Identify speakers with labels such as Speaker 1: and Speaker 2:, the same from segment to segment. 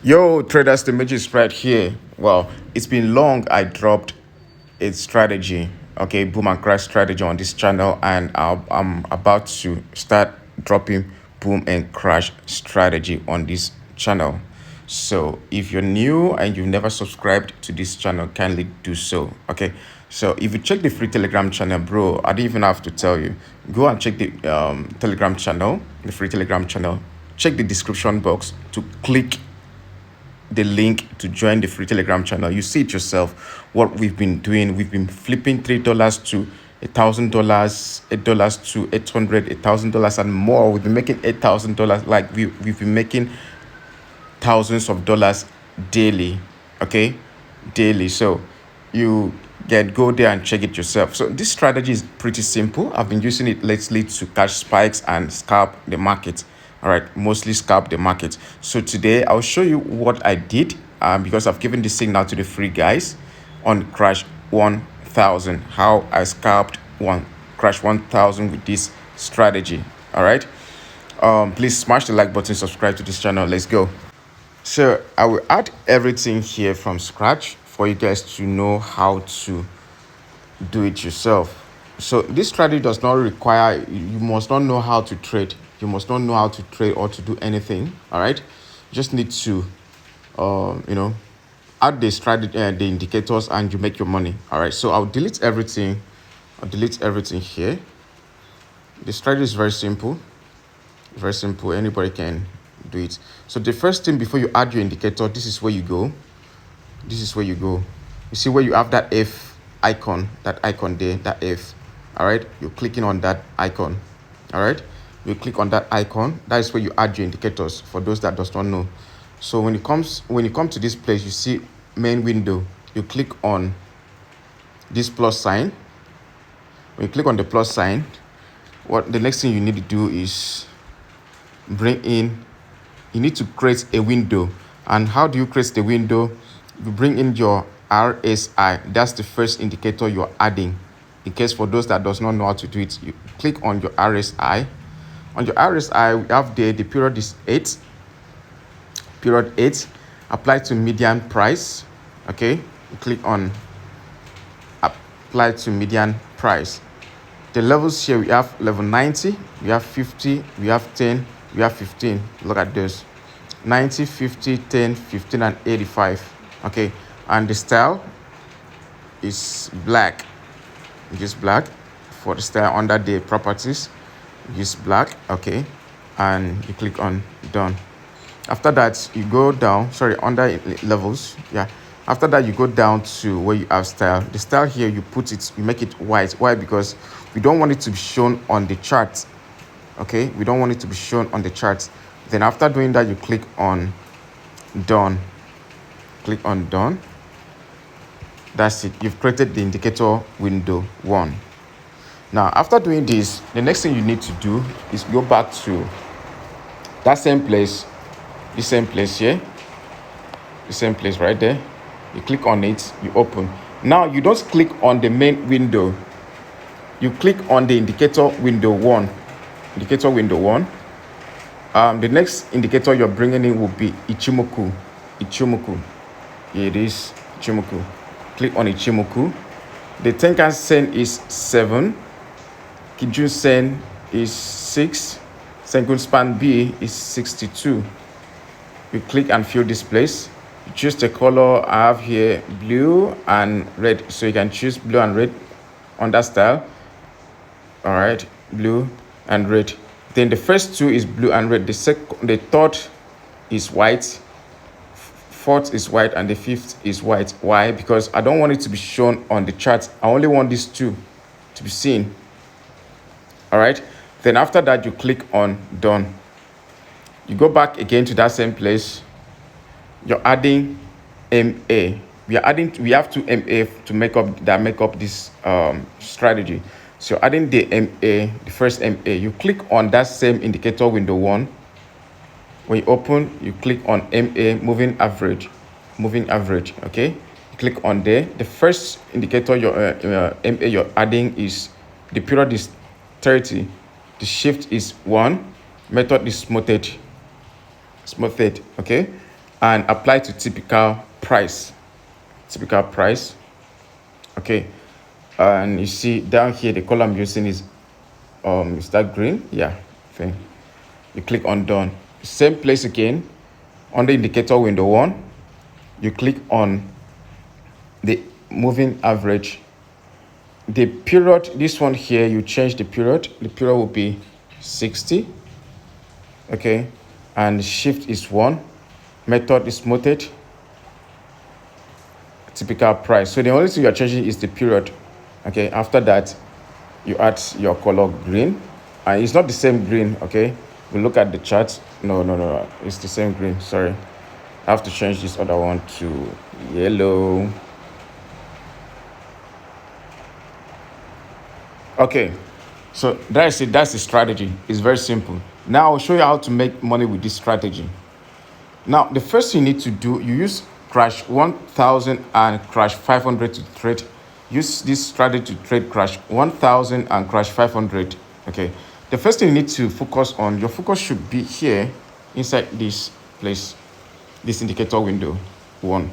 Speaker 1: Yo, traders, the magic spread here. Well, it's been long. I dropped a strategy, okay, boom and crash strategy on this channel, and I'm about to start dropping boom and crash strategy on this channel. So if you're new and you've never subscribed to this channel, kindly do so. Okay, so if you check the free Telegram channel, bro, I didn't even have to tell you. Go and check the Telegram channel, the free Telegram channel. Check the description box to click the link to join the free Telegram channel. You see it yourself. What we've been doing, we've been flipping $3 to $1,000, $8 to 800, $1,000 and more. We've been making $8,000. Like we've been making thousands of dollars daily. Okay, daily. So you can go there and check it yourself. So this strategy is pretty simple. I've been using it lately to catch spikes and scalp the market. All right, mostly scalp the market. So today I'll show you what I did because I've given this signal to the free guys on crash 1000, how I scalped crash 1000 with this strategy. All right, please smash the like button, subscribe to this channel. Let's go. So I will add everything here from scratch for you guys to know how to do it yourself. So this strategy does not require, you must not know how to trade. You must not know how to trade or to do anything. All right, you just need to add the strategy, the indicators, and you make your money. All right, so I'll delete everything. I'll delete everything here. The strategy is very simple. Very simple. Anybody can do it. So the first thing before you add your indicator, this is where you go. This is where you go. You see where you have that F icon, that icon there, that F. All right, you're clicking on that icon. All right, you click on that icon. That is where you add your indicators, for those that does not know. So when you come to this place, you see main window. You click on this plus sign. When you click on the plus sign, what the next thing you need to do is bring in, you need to create a window. And how do you create the window? You bring in your RSI. That's the first indicator you're adding. In case for those that does not know how to do it, you click on your RSI. On your RSI, we have the period is 8. Period 8. Apply to median price. Okay, you click on apply to median price. The levels here, we have level 90, we have 50, we have 10, we have 15. Look at this: 90, 50, 10, 15, and 85. Okay, and the style is black. Use black for the style. Under the properties, use black. Okay, and you click on done. After that, you go down, sorry, under levels. Yeah, after that, you go down to where you have style. The style here, you put it, you make it white. Why? Because we don't want it to be shown on the chart. Okay, we don't want it to be shown on the chart. Then after doing that, you click on done. Click on done. That's it. You've created the indicator window 1. Now, after doing this, the next thing you need to do is go back to that same place, the same place here, the same place right there. You click on it, you open. Now, you don't click on the main window. You click on the indicator window 1. Indicator window 1. The next indicator you're bringing in will be Ichimoku. Ichimoku. Here it is, Ichimoku. Click on Ichimoku. The Tenkan Sen is 7. Kijun Sen is 6. Sengun Span B is 62. You click and fill this place. You choose the color. I have here blue and red. So you can choose blue and red on that style. All right, blue and red. Then the first two is blue and red. The third is white. Fourth is white, and the fifth is white. Why? Because I don't want it to be shown on the chart. I only want these two to be seen. All right, then after that, you click on done. You go back again to that same place. You're adding MA. We have to MA to make up this strategy. So adding the MA, the first MA, you click on that same indicator window 1. When you open, you click on MA, moving average. Okay, you click on there. The first indicator your MA you're adding is, the period is 30, the shift is 1, method is smoothed. Okay, and apply to typical price. Okay, and you see down here the color I'm using is that green? Yeah, thing. You click on done. Same place again. On the indicator window 1, you click on the moving average. The period, this one here, you change the period. The period will be 60. Okay, and shift is 1. Method is muted. Typical price. So the only thing you're changing is the period. Okay, after that, you add your color green. And it's not the same green, okay? We look at the chart. No. It's the same green, sorry. I have to change this other one to yellow. Okay, so that's it. That's the strategy. It's very simple. Now I'll show you how to make money with this strategy. Now, the first thing you need to do, you use crash 1000 and crash 500 to trade. Use this strategy to trade crash 1000 and crash 500. Okay, the first thing you need to focus on, your focus should be here inside this place, this indicator window 1.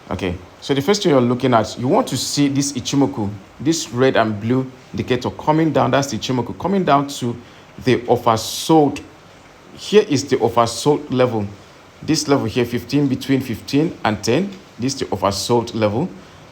Speaker 1: Okay, so the first thing you're looking at, you want to see this Ichimoku, this red and blue indicator coming down. That's the Ichimoku coming down to the oversold. Here is the oversold level. This level here, 15, between 15 and 10. This is the oversold level.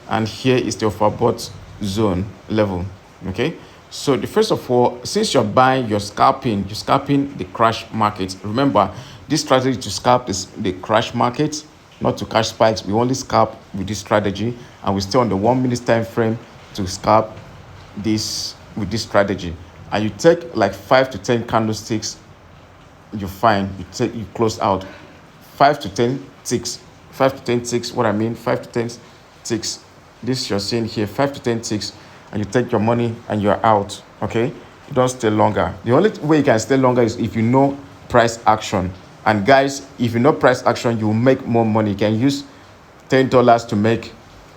Speaker 1: And here is the overbought zone level. Okay, so the first of all, since you're buying, you're scalping the crash market. Remember, this strategy to scalp is the crash market, not to catch spikes. We only scalp with this strategy, and we stay on the 1 minute time frame to scalp this with this strategy. And you take like 5 to 10 candlesticks, you find you close out 5 to 10 ticks. 5 to 10 ticks. What I mean, 5 to 10 ticks. This you're seeing here, 5 to 10 ticks, and you take your money and you're out. Okay, you don't stay longer. The only way you can stay longer is if you know price action. And guys, if you know price action, you will make more money. You can use $10 to make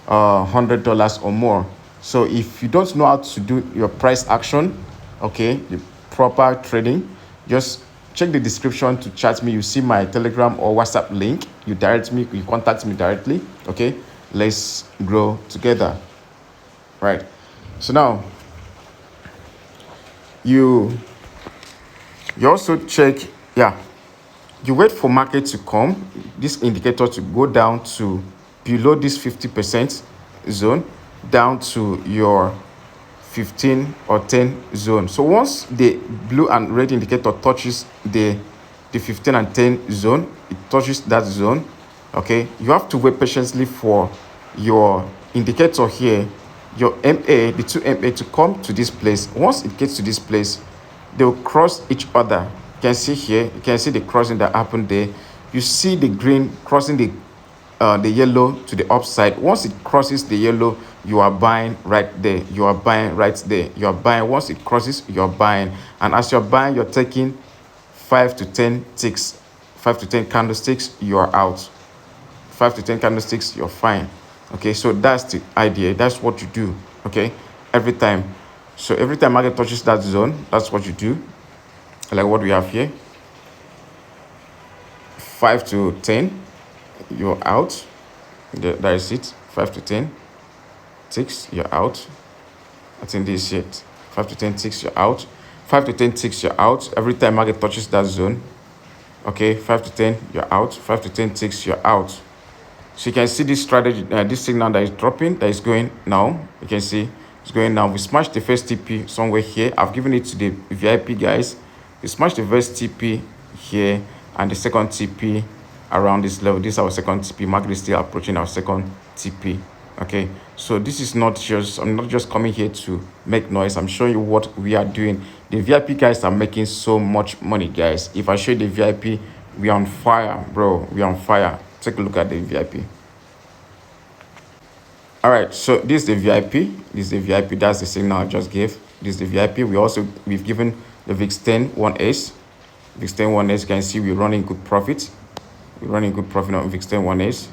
Speaker 1: $100 or more. So if you don't know how to do your price action, okay, the proper trading, just check the description to chat me. You see my Telegram or WhatsApp link. You direct me, you contact me directly. Okay, let's grow together. Right. So now you also check, you wait for market to come, this indicator to go down to below this 50% zone, down to your 15 or 10 zone. So once the blue and red indicator touches the 15 and 10 zone, it touches that zone. Okay, you have to wait patiently for your indicator here, your MA, the two MA to come to this place. Once it gets to this place, they will cross each other. You can see here, you can see the crossing that happened there. You see the green crossing the yellow to the upside. Once it crosses the yellow, you are buying right there. You are buying right there. You are buying. Once it crosses, you are buying. And as you're buying, you're taking 5 to 10 ticks, 5 to 10 candlesticks, you are out. 5 to 10 candlesticks, you're fine. Okay, so that's the idea. That's what you do. Okay, every time. So every time market touches that zone, that's what you do. Like what we have here, 5 to 10, you're out. That is it. 5 to 10 ticks, you're out. I think this is it. 5 to 10 ticks, you're out. 5 to 10 ticks, you're out. Every time market touches that zone. Okay, 5 to 10, you're out. 5 to 10 ticks, you're out. So you can see this strategy, this signal that is dropping, that is going now. You can see it's going now. We smashed the first TP somewhere here. I've given it to the VIP guys. We smashed the first TP here and the second TP around this level. This is our second TP. Market is still approaching our second TP. Okay, so this is not just, I'm not just coming here to make noise. I'm showing you what we are doing. The VIP guys are making so much money, guys. If I show you the VIP, we are on fire, bro. We are on fire. Take a look at the VIP. All right, so this is the VIP. This is the VIP. That's the signal I just gave. This is the VIP. We've given the VIX 10 1S. VIX 10 1S. You can see we're running good profit. We're running good profit on VIX 10 1S.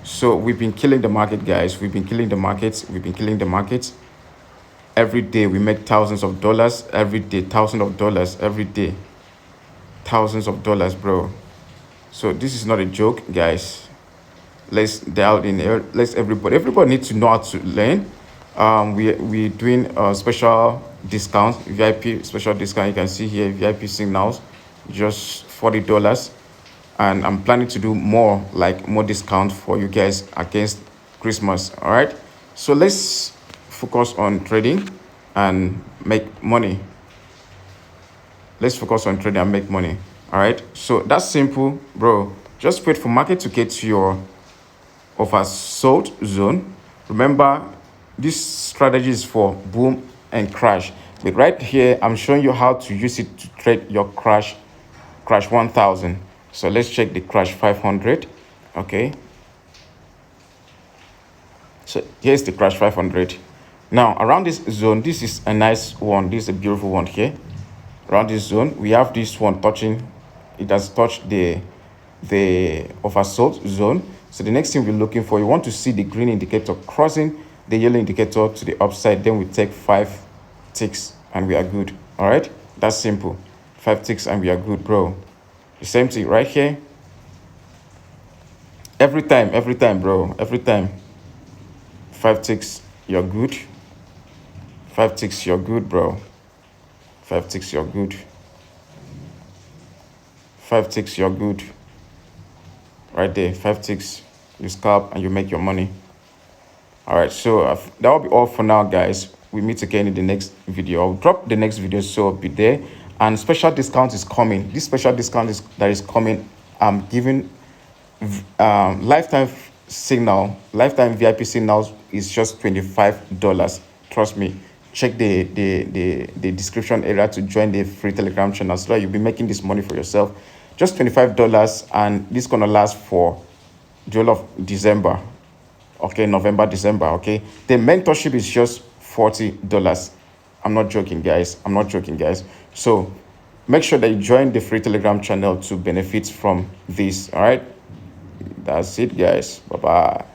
Speaker 1: So we've been killing the market, guys. We've been killing the markets. We've been killing the markets. Every day we make thousands of dollars. Every day, thousands of dollars. Every day, thousands of dollars, bro. So this is not a joke, guys. Let's dial in here. Let's everybody needs to know how to learn. We're doing a special discount, VIP special discount. You can see here VIP signals, just $40, and I'm planning to do more discount for you guys against Christmas. All right, so let's focus on trading and make money. Let's focus on trading and make money. All right, so that's simple, bro. Just wait for market to get to your oversold zone. Remember, this strategy is for boom and crash, but right here I'm showing you how to use it to trade your crash 1000. So let's check the crash 500. Okay, so here's the crash 500. Now around this zone, this is a nice one, this is a beautiful one here. Around this zone we have this one touching, it has touched the oversold zone. So the next thing we're looking for, you want to see the green indicator crossing the yellow indicator to the upside. Then we take 5 ticks and we are good. All right, that's simple. 5 ticks and we are good, bro. The same thing right here. Every time, bro. Every time. 5 ticks, you're good. 5 ticks, you're good, bro. 5 ticks, you're good. 5 ticks, you're good. Right there, 5 ticks, you scalp and you make your money. All right, so that will be all for now, guys. We meet again in the next video. I'll drop the next video, so I'll be there. And special discount is coming. This special discount that is coming, I'm giving lifetime VIP signals is just $25. Trust me. Check the description area to join the free Telegram channel, so that you'll be making this money for yourself. Just $25, and this is gonna last for the whole of December. Okay, November, December. Okay, the mentorship is just $40. I'm not joking, guys. I'm not joking, guys. So make sure that you join the free Telegram channel to benefit from this. All right, that's it, guys. Bye bye.